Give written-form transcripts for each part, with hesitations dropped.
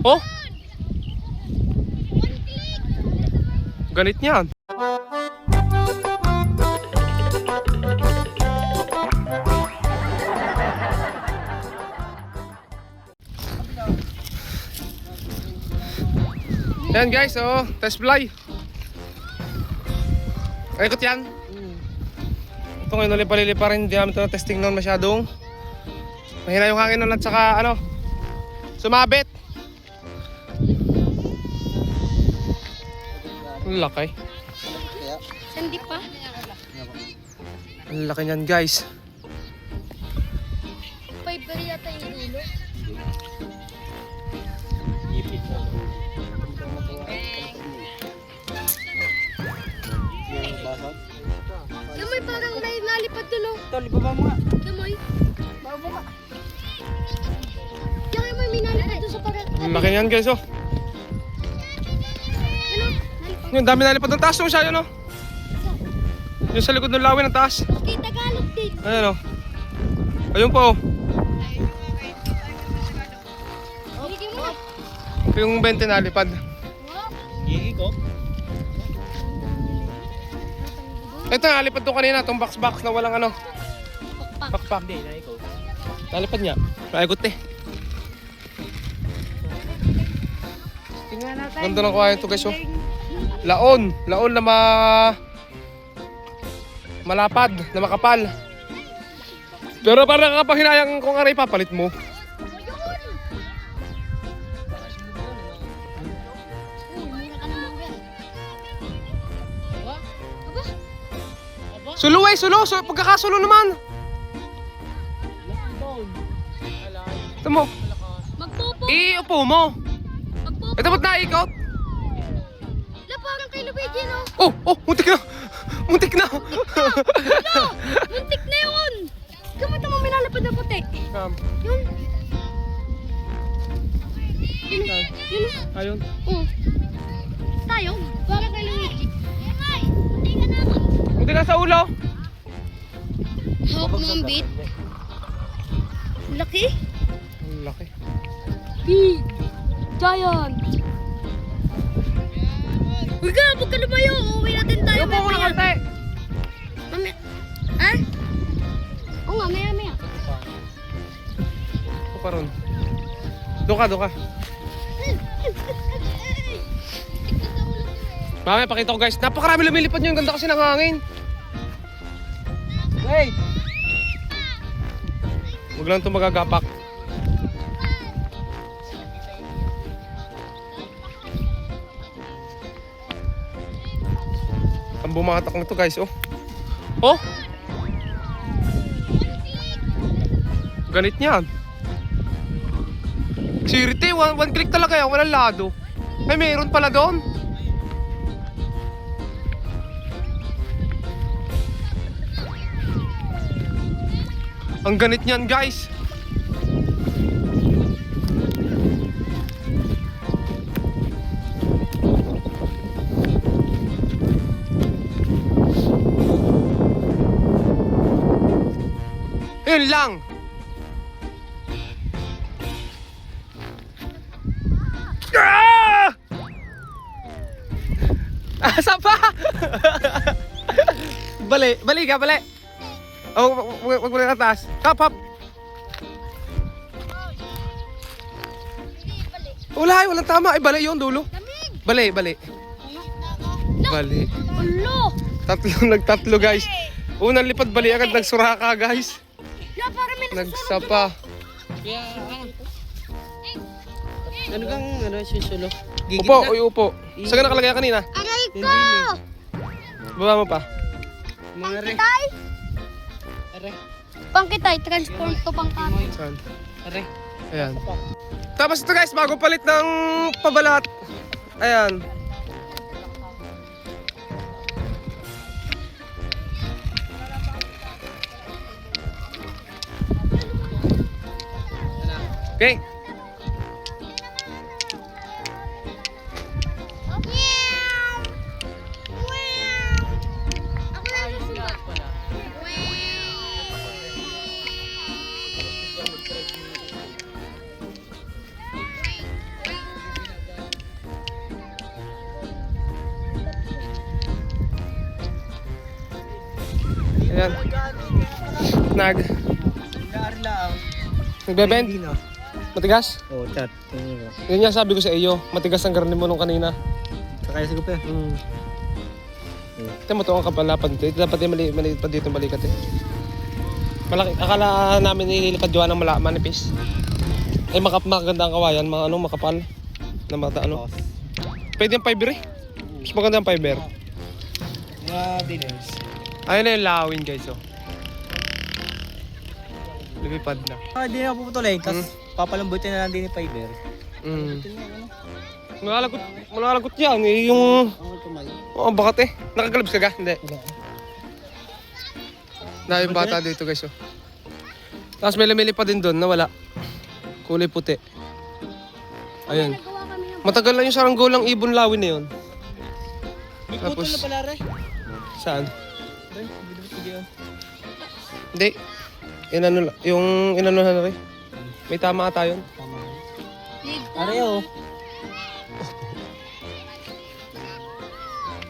Oh! Ganit niyan. Yan guys, oh, test fly. Ikot yan. Ito ngayon ulit palilipa rin. Hindi namin ito na-testing noon masyadong. Mahina yung hangin noon at saka ano, sumabit. Ang laki. Sandi pa? Ang laki niyan guys. 5 yata yung dulo. Kamoy, parang may nalipad dulo. Tol, ibaba mo nga. Kamoy. Bababa. Kamoy, may nalipad doon sa parang. Ang laki niyan guys, oh. Ano? Nalipad. Yung dami nalipad ng taas nung siya, yun, oh. Yung sa likod ng lawin ng taas. Okay, Tagalog din. Ayan, oh. Ayun po, oh. Bigyan mo na. Yung 20 nalipad. Gigi ko. Ito, nalipad to kanina, itong box-box na walang ano. Pakpak. Hindi, na ikaw. Nalipad niya. Naigot eh. Tingnan natin. Ganda ng kuha ito guys, oh. Laon. Laon na malapad, na makapal. Pero parang nakapahinayang kung aray papalit mo. Sulo eh, sulo. Pagkakasulo naman. Ito mo. Magpopo. Iupo mo. Magpopo. Ito ba't naikot? La, parang kay Luigi, no? Oh, muntik na. Muntik na. Wala! Muntik na yun! Kamata mo minalapad na puti. Yun. Yun. Yun. Ayun. Oh. Tayo, parang kay Luigi. Hindi ka na ako. Muntik na sa ulo. Hawak mo ang bait. Laki. Ang laki. Big. Giant. Huwag ka, huwag ka lumayo. Uuwi natin tayo. Upo mo na kante. Mami. Ha? Oo nga, maya. Upo pa ron. Doon ka. Mami, pakita ko guys. Napakarami lumilipad nyo. Yung ganda kasi ng hangin. Hey! Huwag lang ito magagapak. Ang bumatak nito guys, oh. Oh! Ganit niyan. Sirite, one click talaga yan. Walang lado. Ay, mayroon pala doon. Ang ganit niyan guys. Yun lang. Ah! Asa pa? Bali ka. Oh, wag mo na taas. Hop. Walang tama. Ay, bali yun, dulo. Bali. Bali. Ulo. Nagtatlo guys. Unang lipad bali agad nagsuraka guys. La, parang may Nagsapa. Kaya, ano kang, susulo? Gigit Upo, na? uy, upo. Saan ka nakalagay kanina? Aray ko! Baba mo pa. Mga re. Pangkitay? Are. Pangkitay, transform to pangkatay. Saan? Are. Ayan. Tapos ito guys, bago palit ng pabalat. Ayan. Okay. Yan. Nagbebend? Matigas? Oh, chat. Yun nga sabi ko sa iyo, matigas ang garni mo nung kanina. Kakaya sa gupe. Ito mo ito ang kapalapan dito. Dapat yung maliit pa dito yung balikat eh. Malaki. Akala namin ililipad yung ng manipis. Eh maganda ang kawayan, mga ano, makapal. Na mata ano. Pwede yung fiber eh. Mas maganda yung fiber. Mga dinners. Ayun na yung lawin guys oh. Lumipad na. Di na puputulin. Tapos papalambutin na lang din yung fiber. Malalagot yan eh. Yung... Oo, bakat eh. Nakagalabs ka ga? Hindi. Na yung bata dito guys oh. Tapos may lamili pa din doon na wala. Kulay puti. Ayun. Nagawa kami ng Matagal na yung saranggolang ibon lawin na yun. May Tapos- putol na pala re. Saan? Re, video. Hindi. Yung inanuhan na rin. May tama ata yun. lead. Areo.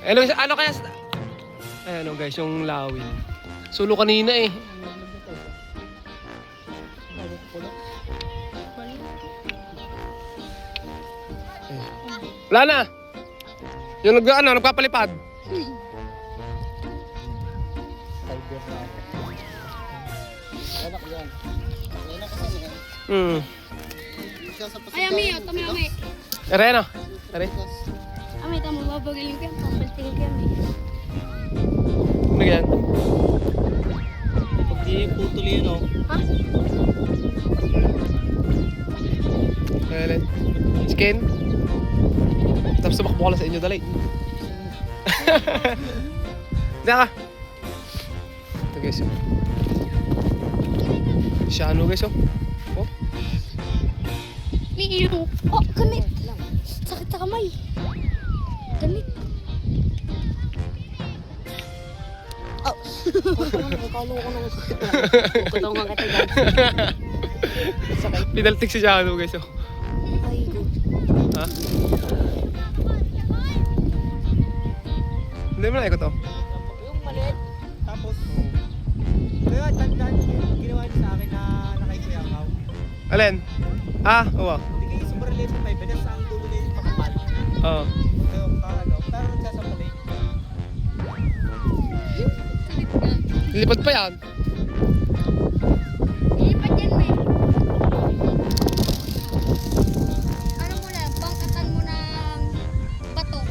Ano kaya? Ano guys, yung lawin. Sulo kanina eh. Wala na. Yung nagpapalipad. Fiber na. Anak yan. Anak kasi yan. Ay, ami, kami, ami. Rena. Are. Ami, tamo, babagaling ko yan. Pampalting ko yan, ami. Ano yan? Pag di putol yun oh. Ha? Ayan. Skin. Tapos tumakbo ko lang sa inyo, dali. Diyan ka. Ito guys. Siya ano guys oh. Oh. Iyo. Oh, gamit. Sakit sa kamay. Gamit. Oh. Kalo ko nang sakit na. Kutong ang katigan. Pinaltik si Jano guys oh. Ay, good. Ha? Hindi mo na ikot oh. Yung maliit. Tapos, kaya tandaan ginawa niya sa akin na nakikuyangaw. Alin? Ah, oo. Hindi kayo super relief ng fiber. Sa ang dulo na yung makapal. Oo. Pero kakagaw. Pero nagsasapalay. Lilipad pa yan. Ilipat yan, may. Ano mo na, bangkatan mo ng bato.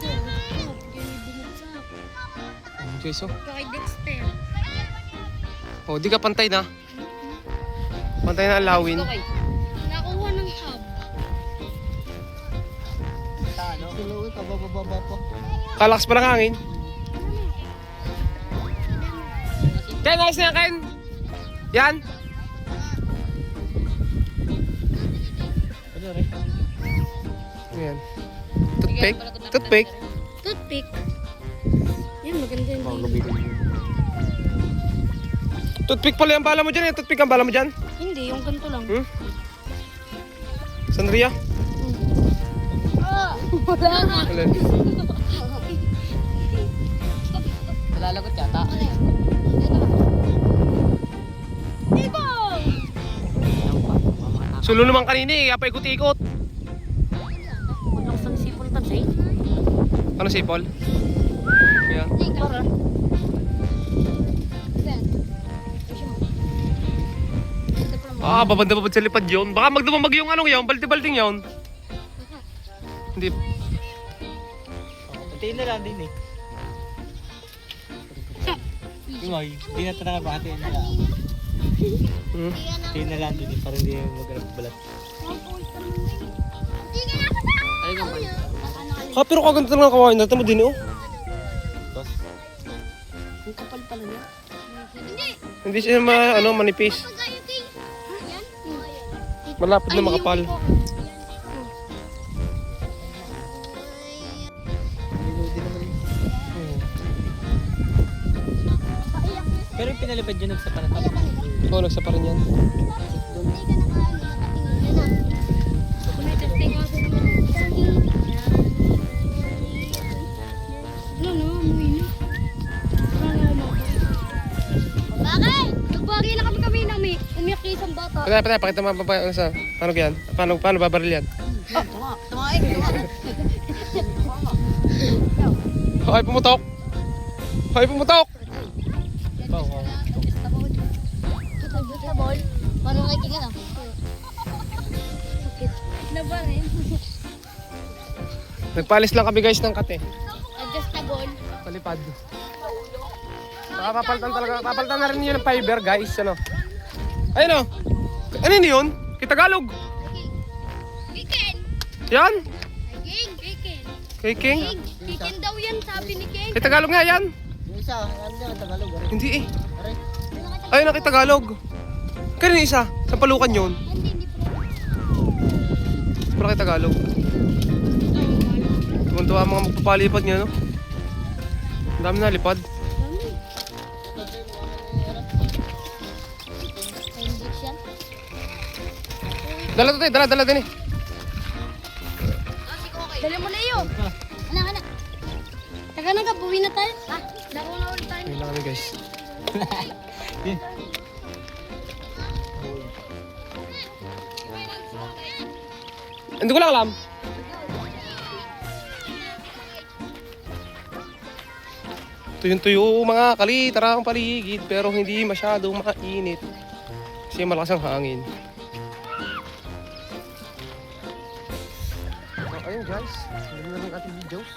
Yan yung bumagsak. Guys oh. Kay Dexter. Oh, di ka pantay na. Pantay na ang lawin. Okay. Nakuha ng hub. Sa ano? Sulawin ka, bababa pa. Kalakas pa ng hangin. Ken, ayos na yan, Ken. Yan. Ano rin? Yan. Toothpick. Toothpick. Toothpick. Yan, maganda yung Toothpick pala yung bala mo dyan eh. Toothpick ang bala mo dyan. Hindi, yung ganito lang. Sandria. Wala nga. Alin? Nalalagot yata. Ibong! Sulo naman kanina eh. Kaya pa ikot-ikot. Malakas ang sipol tansay. Ano sipol? Yan. Para. Ah, babanda-babad sa lipad yun. Baka magdumamag yung anong yun. Balti-balting yun. Hindi. Patiin na lang din eh. Ay, hindi na talaga patiin na lang. Patiin na lang din eh, para hindi mag-arap balat. Ay, naman. Ah, pero kaganda talaga kawain natin mo din oh. Tapos, Ang kapal pala niya. Hindi siya manipis. Malapit na makapal. hindi naman. Pero yung pinalipad yun nagsapa na tapos. Oo, nagsa pa rin yan. Patay, pakita mo pa ano sa... Paano yan? Paano babaril yan? Hoy, pumutok! Hoy, pumutok! Adjustable. Parang naking ano. Sakit. Na ba rin? Nagpalis lang kami guys ng kate. Adjustable. Palipad. Saka papalitan na rin yun ng fiber guys. Ano? Ayun o. Ano yun? Kitagalog. Kikin. Yan? Kikin. Kikin. Kay King? Kikin daw yan, sabi ni King. Kitagalog nga yan. Yung isa, ano yan, Tagalog. Hindi eh. Aray. Ayun na Kitagalog. Kanina isa. Sa palukan yun. Hindi Wala Kitagalog. Tumuntuwa mga magpapalipad niya no? Ang dami na lipad. Injection. Dala to tayo, dala din eh. Dali mo na iyo. Anak. Taga na ka, buwi na tayo. Laro na ulit tayo. Ayun lang kami guys. Hindi ko lang alam. Tuyong-tuyo mga kalitarang paligid pero hindi masyadong mainit. Kasi malakas ang hangin. So, ayun guys. Ganun na lang ating videos.